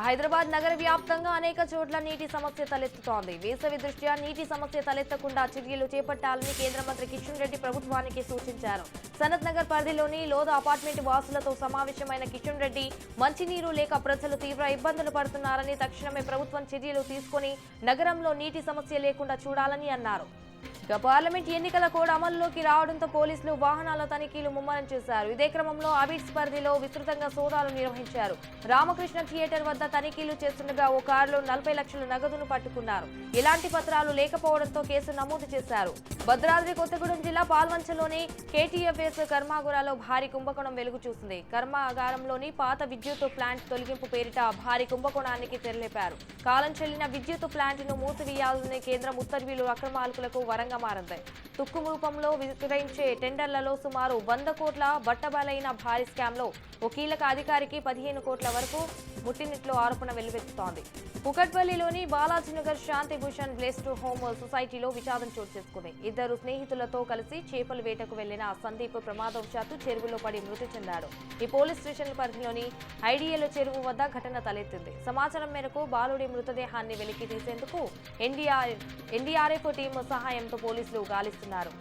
హైదరాబాద్ నగర వ్యాప్తంగా అనేక చోట్ల నీటి సమస్య తలెత్తుతోంది. వేసవి దృష్ట్యా నీటి సమస్య తలెత్తకుండా చర్యలు చేపట్టాలని కేంద్ర మంత్రి కిషన్ రెడ్డి ప్రభుత్వానికి సూచించారు. సనత్ నగర్ పరిధిలోని లోద అపార్ట్మెంట్ వాసులతో సమావేశమైన కిషన్ రెడ్డి మంచినీరు లేక ప్రజలు తీవ్ర ఇబ్బందులు పడుతున్నారని, తక్షణమే ప్రభుత్వం చర్యలు తీసుకుని నగరంలో నీటి సమస్య లేకుండా చూడాలని అన్నారు. పార్లమెంట్ ఎన్నికల కోడ్ అమల్లోకి రావడంతో పోలీసులు వాహనాల తనిఖీలు ముమ్మరం చేశారు. ఇదే క్రమంలో అబిడ్స్ పరిధిలో విస్తృతంగా సోదాలు నిర్వహించారు. రామకృష్ణ థియేటర్ వద్ద తనిఖీలు చేస్తుండగా ఓ కారులో 40 లక్షల నగదును పట్టుకున్నారు. ఎలాంటి పత్రాలు లేకపోవడంతో కేసు నమోదు చేశారు. భద్రాద్రి కొత్తగూడెం జిల్లా పాల్వంచలోని కేటీఎఫ్ఎస్ కర్మాగారాల్లో భారీ కుంభకోణం వెలుగు చూసింది. కర్మాగారంలోని పాత విద్యుత్ ప్లాంట్ తొలగింపు పేరిట భారీ కుంభకోణానికి తెరలేపారు. కాలం చెల్లిన విద్యుత్ ప్లాంట్ ను మూసివేయాలని కేంద్రం ఉత్తర్వులు అక్రమార్కులకు వరంగా మారింది. తుక్కు రూపంలో విక్రయించే టెండర్లలో సుమారు 100 కోట్ల బట్టబయలైన భారీ స్కామ్ లో ఓ కీలక అధికారికి 15 కోట్ల వరకు ముట్టినట్లు ఆరోపణ వెల్లువెత్తుతోంది. కుకట్పల్లిలోని బాలాజీనగర్ శాంతి భూషణ్ బ్లెస్డ్ హోమ్ సొసైటీలో విషాదం చోటు చేసుకుంది. ఇద్దరు స్నేహితులతో కలిసి చేపల వేటకు వెళ్లిన సందీప్ ప్రమాదవశాత్తు చెరువులో పడి మృతి చెందాడు. ఈ పోలీస్ స్టేషన్ పరిధిలోని ఐడిఎల్ చెరువు వద్ద ఘటన తలెత్తింది. సమాచారం మేరకు బాలుడి మృతదేహాన్ని వెలికి తీసేందుకు ఎన్డీఆర్ఎఫ్ టీం సహాయంతో పోలీసులు గాలిస్తున్నారు.